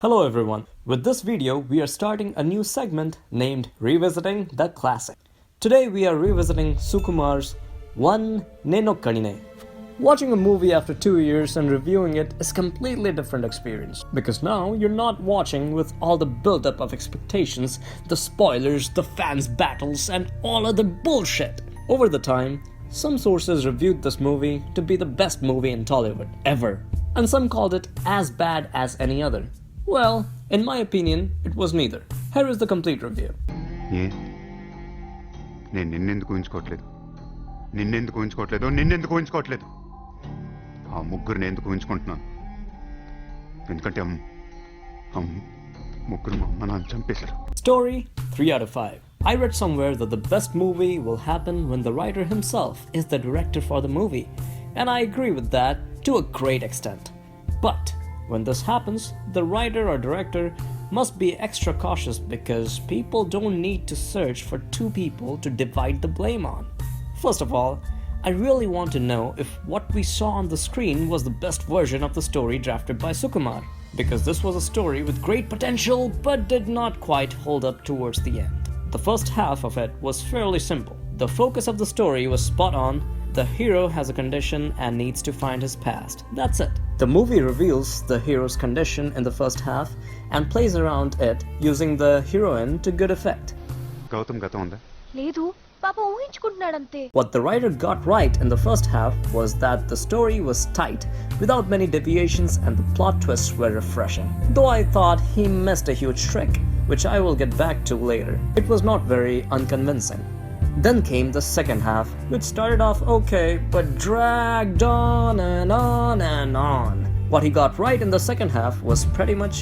Hello everyone. With this video, we are starting a new segment named Revisiting the Classic. Today we are revisiting Sukumar's One Nenokkadine. Watching a movie after 2 years and reviewing it is a completely different experience because now you're not watching with all the buildup of expectations, the spoilers, the fans' battles, and all other bullshit. Over the time, some sources reviewed this movie to be the best movie in Tollywood ever, and some called it as bad as any other. Well, in my opinion, it was neither. Here is the complete review. నిన్నెందుకు ఊహించుకోవట్లేదు ఆ ముగ్గురిని ఎందుకు ఊహించుకుంటున్నాను ఎందుకంటే ముగ్గురు మా అమ్మ నాన్న చంపేశారు. Story 3 out of 5. I read somewhere that the best movie will happen when the writer himself is the director for the movie, and I agree with that to a great extent. But when this happens, the writer or director must be extra cautious because people don't need to search for two people to divide the blame on. First of all, I really want to know if what we saw on the screen was the best version of the story drafted by Sukumar, because this was a story with great potential but did not quite hold up towards the end. The first half of it was fairly simple. The focus of the story was spot on. The hero has a condition and needs to find his past. That's it. The movie reveals the hero's condition in the first half and plays around it using the heroine to good effect. Gautam గతం ఉందా? లేదు పాప ఊహించుకుంటున్నాడంతే. What the writer got right in the first half was that the story was tight without many deviations and the plot twists were refreshing. Though I thought he missed a huge trick, which I will get back to later. It was not very unconvincing. Then came the second half, which started off okay, but dragged on and on and on. What he got right in the second half was pretty much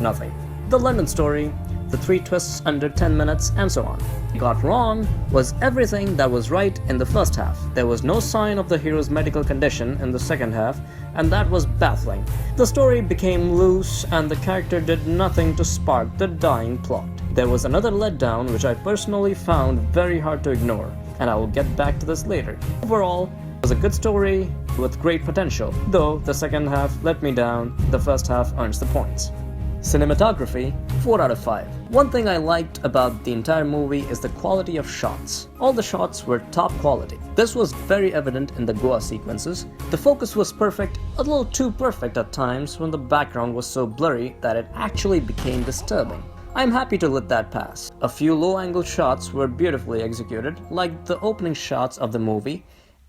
nothing. The London story, the 3 twists under 10 minutes, and so on. What he got wrong was everything that was right in the first half. There was no sign of the hero's medical condition in the second half, and that was baffling. The story became loose, and the character did nothing to spark the dying plot. There was another letdown which I personally found very hard to ignore, and I will get back to this later. Overall, it was a good story with great potential, though the second half let me down. The first half earns the points. Cinematography 4 out of 5. One thing I liked about the entire movie is the quality of shots. All the shots were top quality. This was very evident in the Goa sequences. The focus was perfect, a little too perfect at times when the background was so blurry that it actually became disturbing. I'm happy to let that pass. A few low-angle shots were beautifully executed, like the opening shots of the movie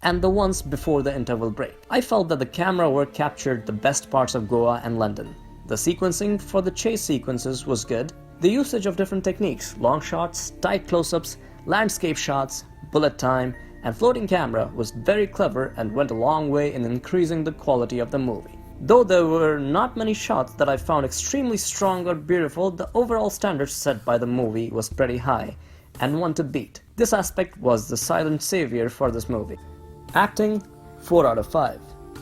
and the ones before the interval break. I felt that the camera work captured the best parts of Goa and London. The sequencing for the chase sequences was good. The usage of different techniques, long shots, tight close-ups, landscape shots, bullet time, and floating camera was very clever and went a long way in increasing the quality of the movie. Though there were not many shots that I found extremely strong or beautiful, the overall standard set by the movie was pretty high and one to beat. This aspect was the silent savior for this movie. Acting 4 out of 5.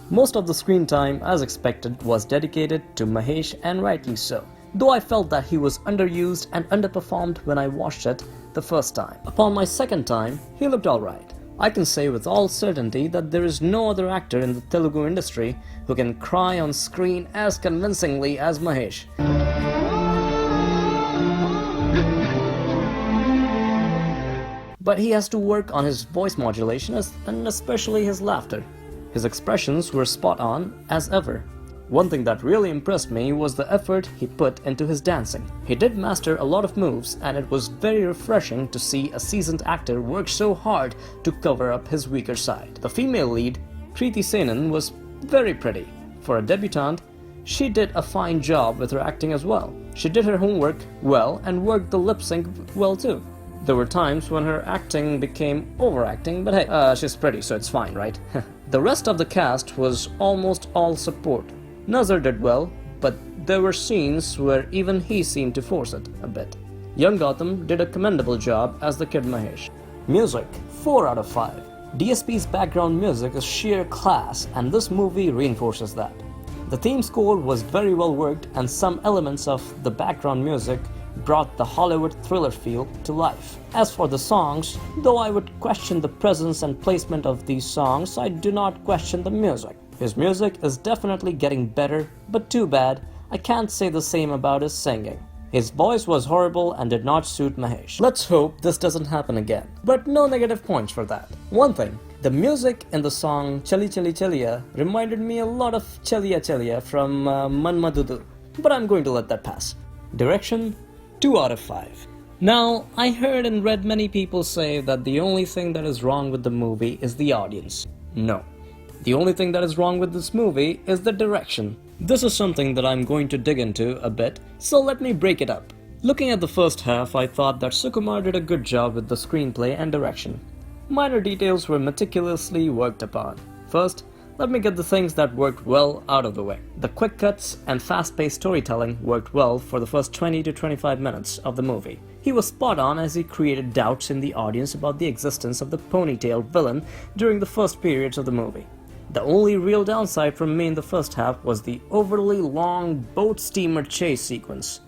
Most of the screen time, as expected, was dedicated to Mahesh, and rightly so. Though I felt that he was underused and underperformed when I watched it the first time. Upon my second time, he looked alright. I can say with all certainty that there is no other actor in the Telugu industry who can cry on screen as convincingly as Mahesh. But he has to work on his voice modulation and especially his laughter. His expressions were spot on as ever. One thing that really impressed me was the effort he put into his dancing. He did master a lot of moves, and it was very refreshing to see a seasoned actor work so hard to cover up his weaker side. The female lead, Kriti, was very pretty. For a debutante, she did a fine job with her acting as well. She did her homework well and worked the lip sync well too. There were times when her acting became overacting, but hey, she's pretty, so it's fine, right? The rest of the cast was almost all support. Nassar did well, but there were scenes where even he seemed to force it a bit. Young Gautham did a commendable job as the kid Mahesh. Music 4 out of 5. DSP's background music is sheer class, and this movie reinforces that. The theme score was very well worked, and some elements of the background music brought the Hollywood thriller feel to life. As for the songs, though I would question the presence and placement of these songs, I do not question the music. His music is definitely getting better, but too bad I can't say the same about his singing. His voice was horrible and did not suit Mahesh. Let's hope this doesn't happen again. But no negative points for that. One thing, the music in the song Chali Chali Chaliya reminded me a lot of Chaliya Chaliya from Manmadudu. But I'm going to let that pass. Direction, 2 out of 5. Now, I heard and read many people say that the only thing that is wrong with the movie is the audience. No. The only thing that is wrong with this movie is the direction. This is something that I'm going to dig into a bit, so let me break it up. Looking at the first half, I thought that Sukumar did a good job with the screenplay and direction. Minor details were meticulously worked upon. First, let me get the things that worked well out of the way. The quick cuts and fast-paced storytelling worked well for the first 20 to 25 minutes of the movie. He was spot on as he created doubts in the audience about the existence of the ponytail villain during the first periods of the movie. The only real downside from me in the first half was the overly long boat steamer chase sequence.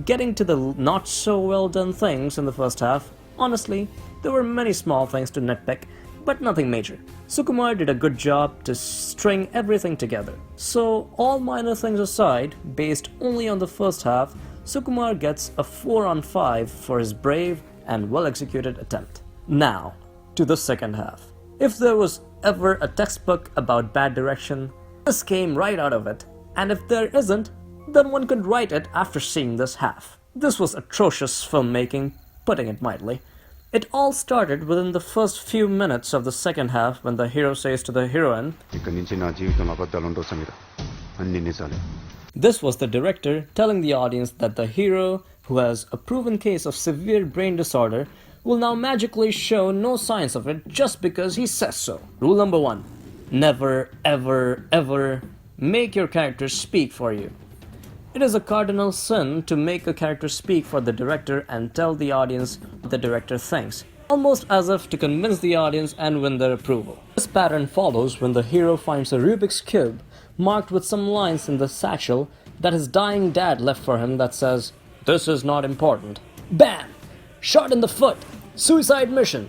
Getting to the not so well done things in the first half, honestly, there were many small things to nitpick, but nothing major. Sukumar did a good job to string everything together. So, all minor things aside, based only on the first half, Sukumar gets a 4 on 5 for his brave and well-executed attempt. Now, to the second half. If there was ever a textbook about bad direction, this came right out of it. And if there isn't, then one could write it after seeing this half. This was atrocious filmmaking, putting it mildly. It all started within the first few minutes of the second half when the hero says to the heroine, ఇక్కడి నుంచి నా జీవితంలో అబద్ధాలు ఉండవు సమీర అన్ని నిజాలే. This was the director telling the audience that the hero, who has a proven case of severe brain disorder, will now magically show no signs of it just because he says so. Rule number 1. Never, ever, ever make your characters speak for you. It is a cardinal sin to make a character speak for the director and tell the audience what the director thinks, almost as if to convince the audience and win their approval. This pattern follows when the hero finds a Rubik's Cube marked with some lines in the satchel that his dying dad left for him that says, "This is not important." Bam! Shot in the foot! Suicide mission!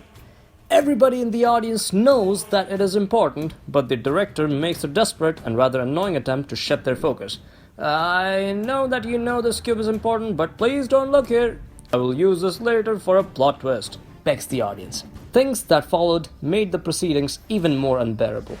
Everybody in the audience knows that it is important, but the director makes a desperate and rather annoying attempt to shift their focus. I know that you know this cube is important, but please don't look here. I will use this later for a plot twist, begs the audience. Things that followed made the proceedings even more unbearable.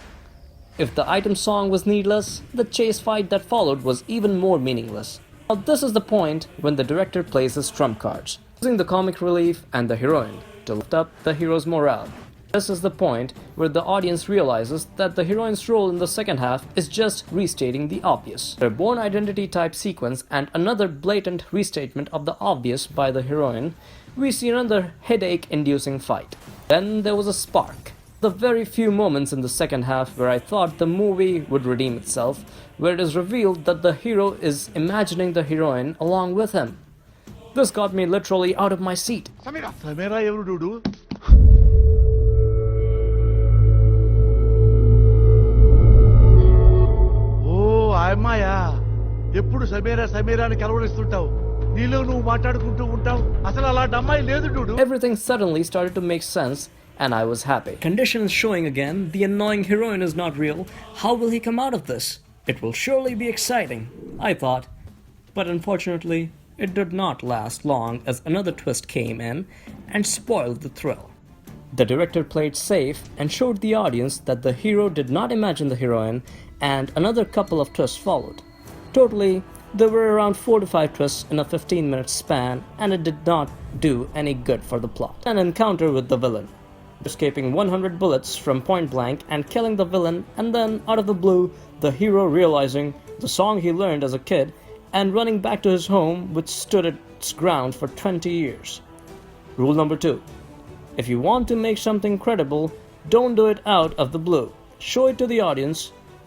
If the item song was needless, the chase fight that followed was even more meaningless. Now this is the point when the director plays his trump cards, using the comic relief and the heroine to lift up the hero's morale. This is the point where the audience realizes that the heroine's role in the second half is just restating the obvious. A born identity type sequence and another blatant restatement of the obvious by the heroine, we see another headache-inducing fight. Then there was a spark. The very few moments in the second half where I thought the movie would redeem itself, where it is revealed that the hero is imagining the heroine along with him. This got me literally out of my seat. Sameera ఎవరు డూడు? ఓ అమ్మాయా, ఎప్పుడు సమీరా సమీరా అని కలవరిస్తుంటావు. నీలో నువ్వు మాట్లాడుకుంటూ ఉంటావు. అసలు అలాంటి అమ్మాయి లేదు డూడు. Everything suddenly started to make sense and I was happy. Conditions showing again, the annoying heroine is not real. How will he come out of this? It will surely be exciting, I thought. But unfortunately, it did not last long as another twist came in and spoiled the thrill. The director played safe and showed the audience that the hero did not imagine the heroine, and another couple of twists followed. Totally, there were around 4 to 5 twists in a 15-minute span, and it did not do any good for the plot. An encounter with the villain, escaping 100 bullets from point blank and killing the villain, and then, out of the blue, the hero realizing the song he learned as a kid and running back to his home, which stood its ground for 20 years. Rule number 2. If you want to make something credible, don't do it out of the blue. Show it to the audience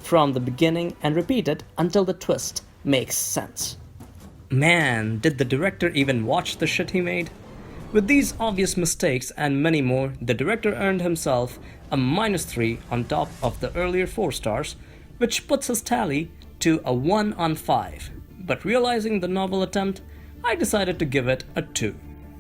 from the beginning and repeat it until the twist makes sense. Man, did the director even watch the shit he made? With these obvious mistakes and many more, the director earned himself a -3 on top of the earlier 4 stars, which puts his tally to a 1 on 5. But realizing the novel attempt, I decided to give it a 2.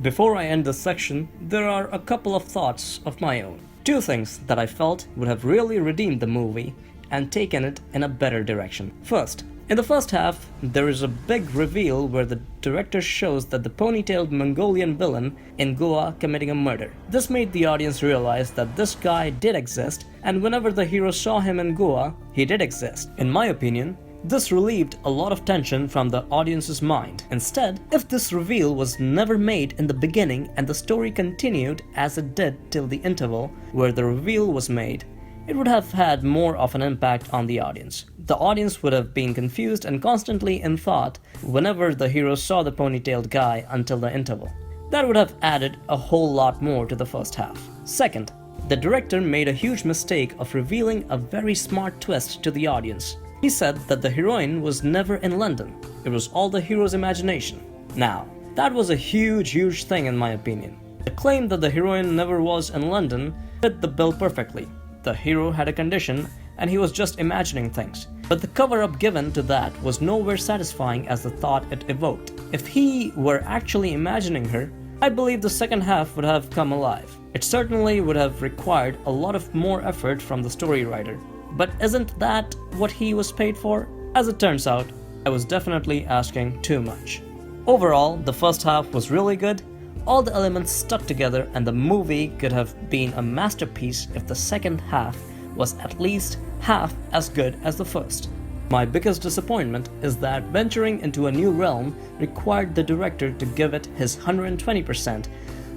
Before I end this section, there are a couple of thoughts of my own. 2 things that I felt would have really redeemed the movie and taken it in a better direction. First, In the first half, there is a big reveal where the director shows that the ponytailed Mongolian villain in Goa committing a murder. This made the audience realize that this guy did exist, and whenever the hero saw him in Goa, he did exist. In my opinion, this relieved a lot of tension from the audience's mind. Instead, if this reveal was never made in the beginning and the story continued as it did till the interval where the reveal was made, it would have had more of an impact on the audience. The audience would have been confused and constantly in thought whenever the hero saw the ponytailed guy until the interval. That would have added a whole lot more to the first half. Second, the director made a huge mistake of revealing a very smart twist to the audience. He said that the heroine was never in London. It was all the hero's imagination. Now, that was a huge thing in my opinion. The claim that the heroine never was in London fit the bill perfectly. The hero had a condition and he was just imagining things. But the cover-up given to that was nowhere satisfying as the thought it evoked. If he were actually imagining her, I believe the second half would have come alive. It certainly would have required a lot of more effort from the story writer. But isn't that what he was paid for? As it turns out, I was definitely asking too much. Overall, the first half was really good. All the elements stuck together and the movie could have been a masterpiece if the second half was at least half as good as the first. My biggest disappointment is that venturing into a new realm required the director to give it his 120%,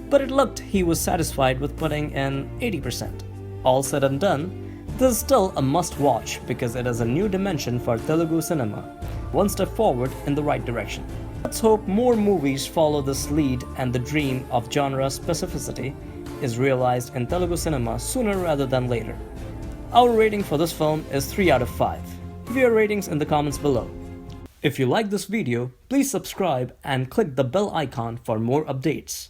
but it looked he was satisfied with putting in 80%. All said and done, this is still a must-watch because it is a new dimension for Telugu cinema, one step forward in the right direction. Let's hope more movies follow this lead and the dream of genre specificity is realized in Telugu cinema sooner rather than later. Our rating for this film is 3 out of 5. Give your ratings in the comments below. If you like this video, please subscribe and click the bell icon for more updates.